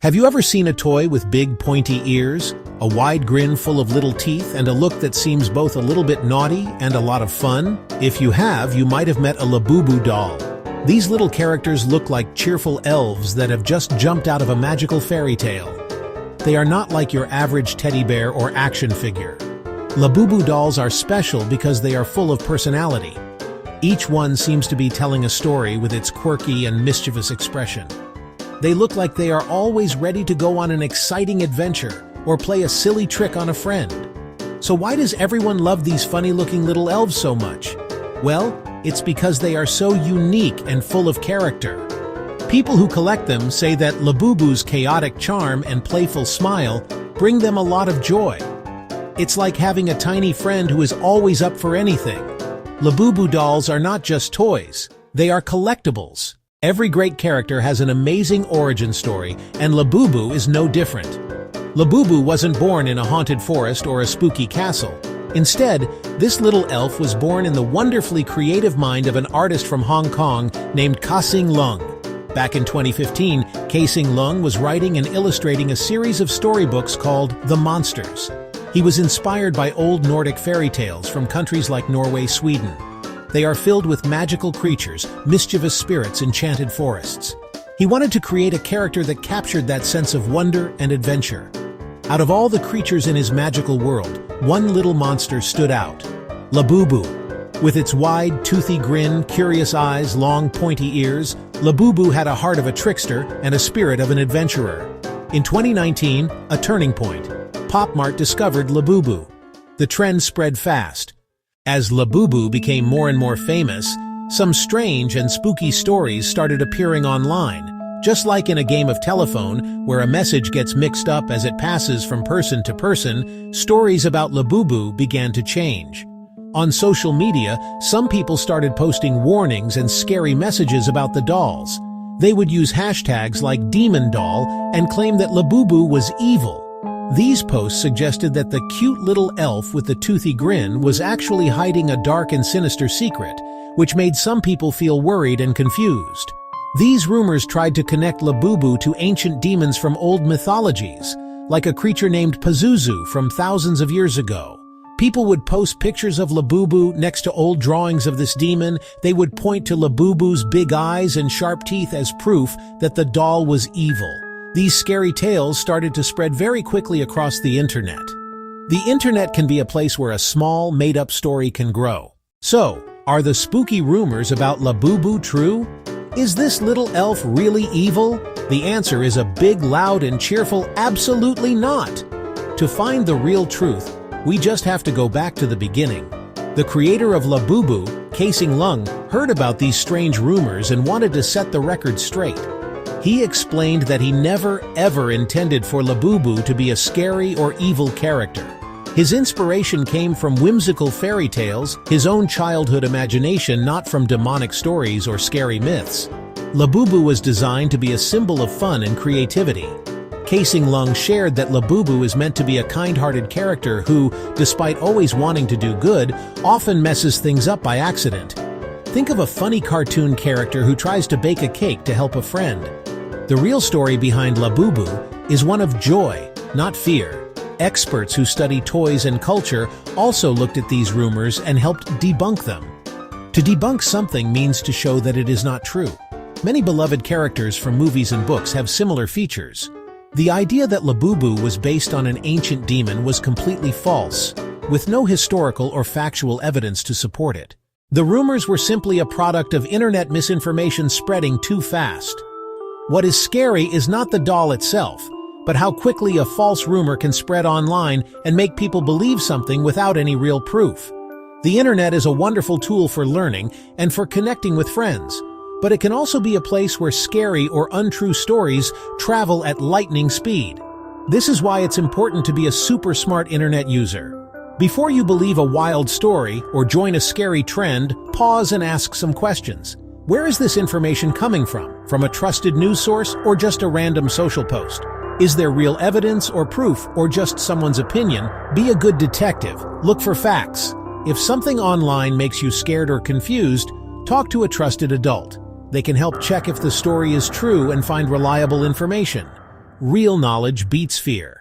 Have you ever seen a toy with big pointy ears, a wide grin full of little teeth, and a look that seems both a little bit naughty and a lot of fun? If you have, you might have met a Labubu doll. These little characters look like cheerful elves that have just jumped out of a magical fairy tale. They are not like your average teddy bear or action figure. Labubu dolls are special because they are full of personality. Each one seems to be telling a story with its quirky and mischievous expression. They look like they are always ready to go on an exciting adventure or play a silly trick on a friend. So why does everyone love these funny-looking little elves so much? Well, it's because they are so unique and full of character. People who collect them say that Labubu's chaotic charm and playful smile bring them a lot of joy. It's like having a tiny friend who is always up for anything. Labubu dolls are not just toys, they are collectibles. Every great character has an amazing origin story, and Labubu is no different. Labubu wasn't born in a haunted forest or a spooky castle. Instead, this little elf was born in the wonderfully creative mind of an artist from Hong Kong named Ka-Sing Lung. Back in 2015, Ka-Sing Lung was writing and illustrating a series of storybooks called The Monsters. He was inspired by old Nordic fairy tales from countries like Norway, Sweden. They are filled with magical creatures, mischievous spirits, enchanted forests. He wanted to create a character that captured that sense of wonder and adventure. Out of all the creatures in his magical world, one little monster stood out: Labubu. With its wide, toothy grin, curious eyes, long, pointy ears, Labubu had a heart of a trickster and a spirit of an adventurer. In 2019, a turning point. Pop Mart discovered Labubu. The trend spread fast. As Labubu became more and more famous, some strange and spooky stories started appearing online. Just like in a game of telephone, where a message gets mixed up as it passes from person to person, stories about Labubu began to change. On social media, some people started posting warnings and scary messages about the dolls. They would use hashtags like Demon Doll and claim that Labubu was evil. These posts suggested that the cute little elf with the toothy grin was actually hiding a dark and sinister secret, which made some people feel worried and confused. These rumors tried to connect Labubu to ancient demons from old mythologies, like a creature named Pazuzu from thousands of years ago. People would post pictures of Labubu next to old drawings of this demon. They would point to Labubu's big eyes and sharp teeth as proof that the doll was evil. These scary tales started to spread very quickly across the internet. The internet can be a place where a small, made-up story can grow. So, are the spooky rumors about Labubu true? Is this little elf really evil? The answer is a big, loud, and cheerful absolutely not. To find the real truth, we just have to go back to the beginning. The creator of Labubu, Ka-Sing Lung, heard about these strange rumors and wanted to set the record straight. He explained that he never ever intended for Labubu to be a scary or evil character. His inspiration came from whimsical fairy tales, his own childhood imagination, not from demonic stories or scary myths. Labubu was designed to be a symbol of fun and creativity. Ka-Sing Lung shared that Labubu is meant to be a kind-hearted character who, despite always wanting to do good, often messes things up by accident. Think of a funny cartoon character who tries to bake a cake to help a friend. The real story behind Labubu is one of joy, not fear. Experts who study toys and culture also looked at these rumors and helped debunk them. To debunk something means to show that it is not true. Many beloved characters from movies and books have similar features. The idea that Labubu was based on an ancient demon was completely false, with no historical or factual evidence to support it. The rumors were simply a product of internet misinformation spreading too fast. What is scary is not the doll itself, but how quickly a false rumor can spread online and make people believe something without any real proof. The internet is a wonderful tool for learning and for connecting with friends, but it can also be a place where scary or untrue stories travel at lightning speed. This is why it's important to be a super smart internet user. Before you believe a wild story or join a scary trend, pause and ask some questions. Where is this information coming from? From a trusted news source or just a random social post? Is there real evidence or proof or just someone's opinion? Be a good detective. Look for facts. If something online makes you scared or confused, talk to a trusted adult. They can help check if the story is true and find reliable information. Real knowledge beats fear.